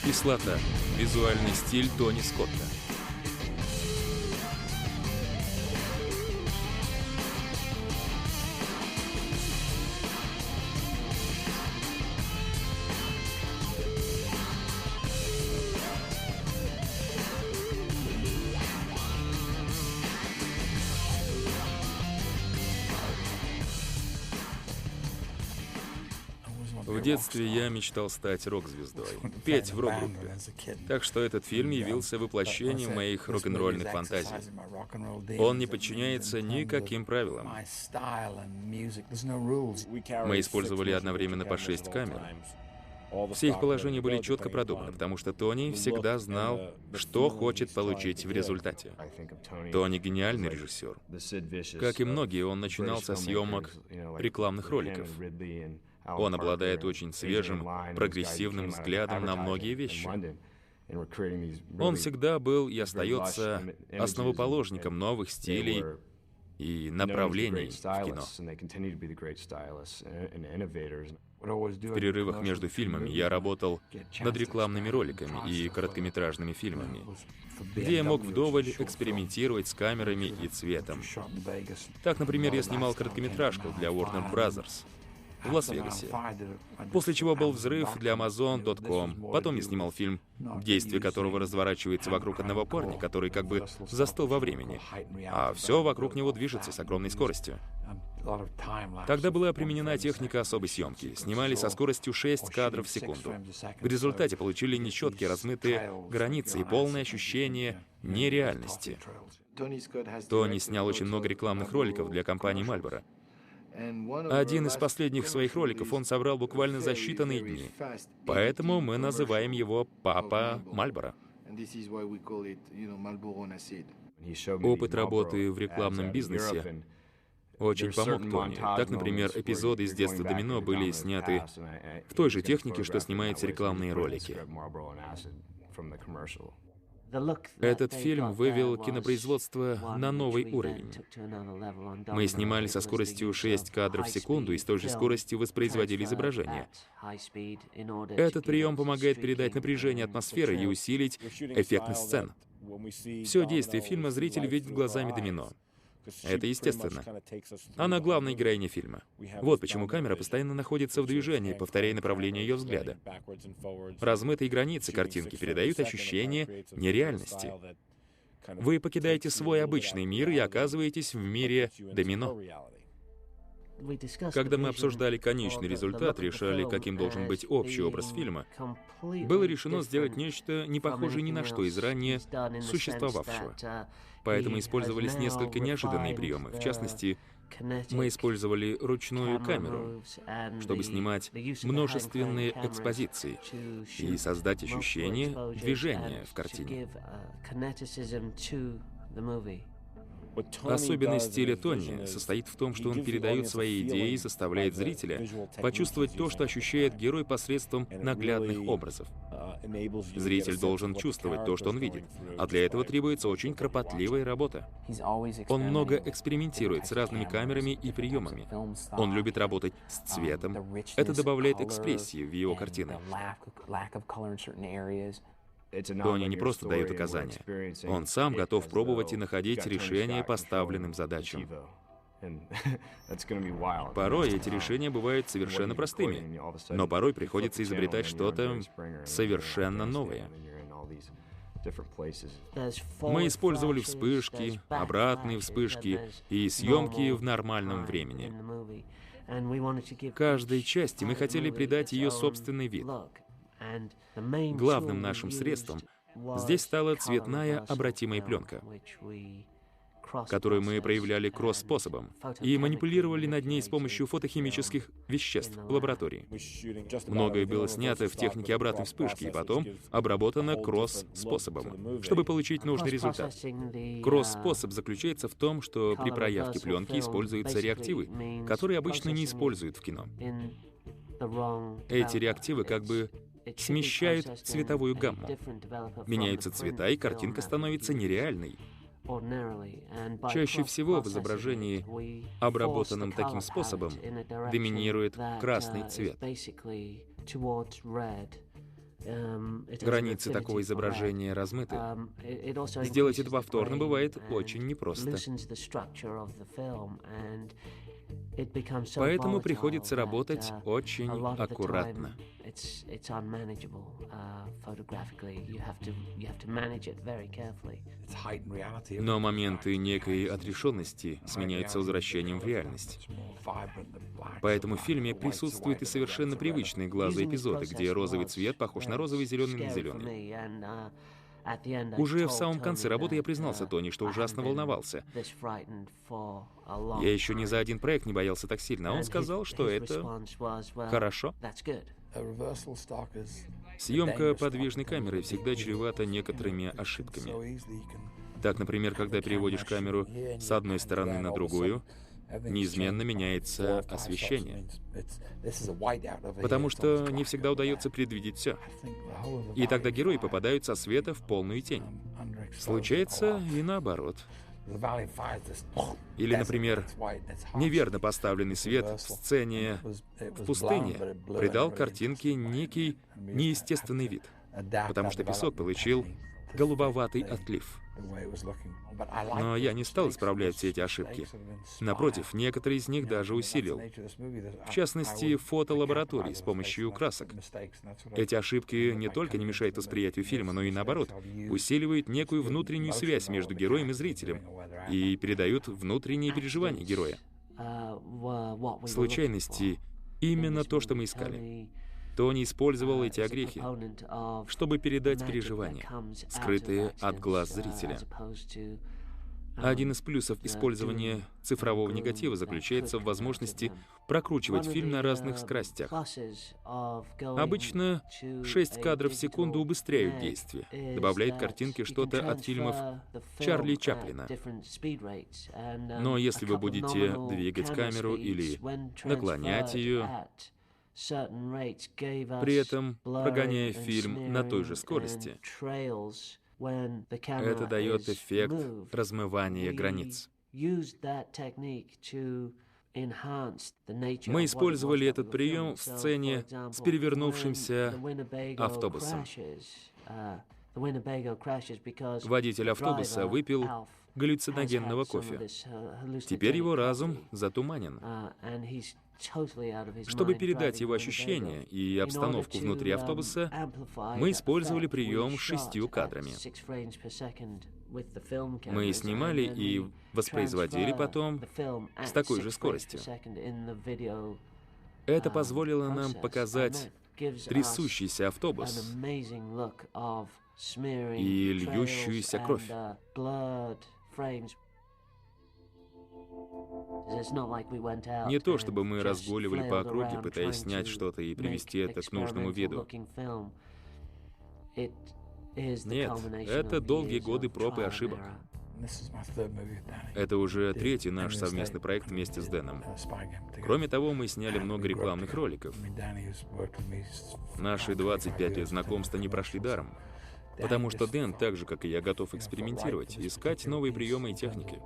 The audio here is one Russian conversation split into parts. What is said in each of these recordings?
Кислота. Визуальный стиль Тони Скотта. В детстве я мечтал стать рок-звездой, петь в рок-группе. Так что этот фильм явился воплощением моих рок-н-ролльных фантазий. Он не подчиняется никаким правилам. Мы использовали одновременно по 6 камер. Все их положения были четко продуманы, потому что Тони всегда знал, что хочет получить в результате. Тони — гениальный режиссер. Как и многие, он начинал со съемок рекламных роликов. Он обладает очень свежим, прогрессивным взглядом на многие вещи. Он всегда был и остается основоположником новых стилей и направлений в кино. В перерывах между фильмами я работал над рекламными роликами и короткометражными фильмами, где я мог вдоволь экспериментировать с камерами и цветом. Так, например, я снимал короткометражку для Warner Brothers в Лас-Вегасе, после чего был взрыв для Amazon.com. Потом я снимал фильм, действие которого разворачивается вокруг одного парня, который как бы застыл во времени, а все вокруг него движется с огромной скоростью. Тогда была применена техника особой съемки. Снимали со скоростью 6 кадров в секунду. В результате получили нечеткие размытые границы и полное ощущение нереальности. Тони снял очень много рекламных роликов для компании Marlboro. Один из последних своих роликов он собрал буквально за считанные дни. Поэтому мы называем его «Папа Мальборо». Опыт работы в рекламном бизнесе очень помог Тони. Так, например, эпизоды из «Детства Домино» были сняты в той же технике, что снимаются рекламные ролики. Этот фильм вывел кинопроизводство на новый уровень. Мы снимали со скоростью 6 кадров в секунду и с той же скоростью воспроизводили изображение. Этот прием помогает передать напряжение атмосферы и усилить эффектность сцен. Все действие фильма зритель видит глазами Домино. Это естественно. Она главная героиня фильма. Вот почему камера постоянно находится в движении, повторяя направление ее взгляда. Размытые границы картинки передают ощущение нереальности. Вы покидаете свой обычный мир и оказываетесь в мире Домино. Когда мы обсуждали конечный результат, решали, каким должен быть общий образ фильма, было решено сделать нечто не похожее ни на что из ранее существовавшего. Поэтому использовались несколько неожиданные приемы. В частности, мы использовали ручную камеру, чтобы снимать множественные экспозиции и создать ощущение движения в картине. Особенность стиля Тони состоит в том, что он передает свои идеи и заставляет зрителя почувствовать то, что ощущает герой посредством наглядных образов. Зритель должен чувствовать то, что он видит, а для этого требуется очень кропотливая работа. Он много экспериментирует с разными камерами и приемами. Он любит работать с цветом. Это добавляет экспрессии в его картины. Тони не просто дает указания. Он сам готов пробовать и находить решения поставленным задачам. Порой эти решения бывают совершенно простыми, но порой приходится изобретать что-то совершенно новое. Мы использовали вспышки, обратные вспышки и съемки в нормальном времени. Каждой части мы хотели придать ее собственный вид. Главным нашим средством здесь стала цветная обратимая пленка, которую мы проявляли кросс-способом и манипулировали над ней с помощью фотохимических веществ в лаборатории. Многое было снято в технике обратной вспышки и потом обработано кросс-способом, чтобы получить нужный результат. Кросс-способ заключается в том, что при проявке пленки используются реактивы, которые обычно не используют в кино. Эти реактивы как бы смещают цветовую гамму. Меняются цвета, и картинка становится нереальной. Чаще всего в изображении, обработанном таким способом, доминирует красный цвет. Границы такого изображения размыты. Сделать это повторно бывает очень непросто. Поэтому приходится работать очень аккуратно. Но моменты некой отрешенности сменяются возвращением в реальность. Поэтому в фильме присутствуют и совершенно привычные глазу эпизоды, где розовый цвет похож на розовый, зеленый на зеленый. Уже в самом конце работы я признался Тони, что ужасно волновался. Я еще ни за один проект не боялся так сильно, а он сказал, что это хорошо. Съемка подвижной камерой всегда чревата некоторыми ошибками. Так, например, когда переводишь камеру с одной стороны на другую, неизменно меняется освещение, потому что не всегда удается предвидеть все. И тогда герои попадают со света в полную тень. Случается и наоборот. Или, например, неверно поставленный свет в сцене в пустыне придал картинке некий неестественный вид, потому что песок получил голубоватый отлив. Но я не стал исправлять все эти ошибки. Напротив, некоторые из них даже усилил. В частности, фотолаборатории с помощью красок. Эти ошибки не только не мешают восприятию фильма, но и наоборот, усиливают некую внутреннюю связь между героем и зрителем и передают внутренние переживания героя. Случайности — именно то, что мы искали. Тони использовал эти огрехи, чтобы передать переживания, скрытые от глаз зрителя. Один из плюсов использования цифрового негатива заключается в возможности прокручивать фильм на разных скоростях. Обычно 6 кадров в секунду убыстряют действие, добавляют картинке что-то от фильмов Чарли Чаплина. Но если вы будете двигать камеру или наклонять ее, при этом прогоняя фильм на той же скорости, это дает эффект размывания границ. Мы использовали этот прием в сцене с перевернувшимся автобусом. Водитель автобуса выпил галлюциногенного кофе. Теперь его разум затуманен. Чтобы передать его ощущения и обстановку внутри автобуса, мы использовали прием с 6 кадрами. Мы снимали и воспроизводили потом с такой же скоростью. Это позволило нам показать трясущийся автобус и льющуюся кровь. Не то, чтобы мы разгуливали по округе, пытаясь снять что-то и привести это к нужному виду. Нет, это долгие годы проб и ошибок. Это уже третий наш совместный проект вместе с Дэном. Кроме того, мы сняли много рекламных роликов. Наши 25 лет знакомства не прошли даром, потому что Дэн, так же, как и я, готов экспериментировать, искать новые приемы и техники.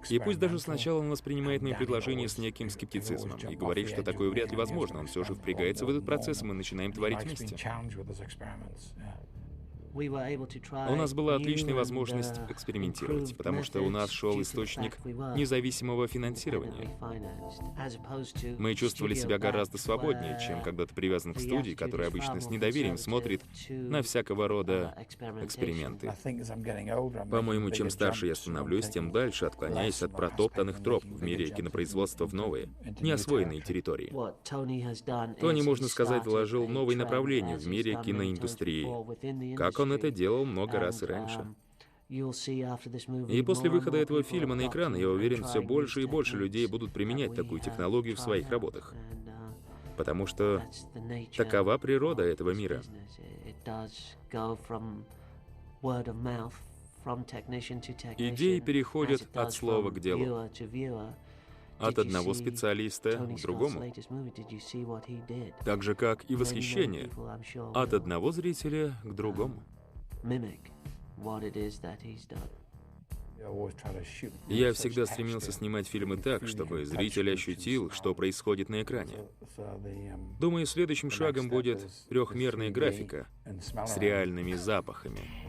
И пусть даже сначала он воспринимает мои предложения с неким скептицизмом и говорит, что такое вряд ли возможно, он все же впрягается в этот процесс, и мы начинаем творить вместе. У нас была отличная возможность экспериментировать, потому что у нас шел источник независимого финансирования. Мы чувствовали себя гораздо свободнее, чем когда ты привязан к студии, которая обычно с недоверием смотрит на всякого рода эксперименты. По-моему, чем старше я становлюсь, тем дальше отклоняюсь от протоптанных троп в мире кинопроизводства в новые, неосвоенные территории. Тони, можно сказать, вложил новые направления в мире киноиндустрии, как он это делал много раз и раньше. И после выхода этого фильма на экран, я уверен, все больше и больше людей будут применять такую технологию в своих работах. Потому что такова природа этого мира. Идеи переходят от слова к делу, от одного специалиста к другому. Так же, как и восхищение от одного зрителя к другому. Я всегда стремился снимать фильмы так, чтобы зритель ощутил, что происходит на экране. Думаю, следующим шагом будет трехмерная графика с реальными запахами.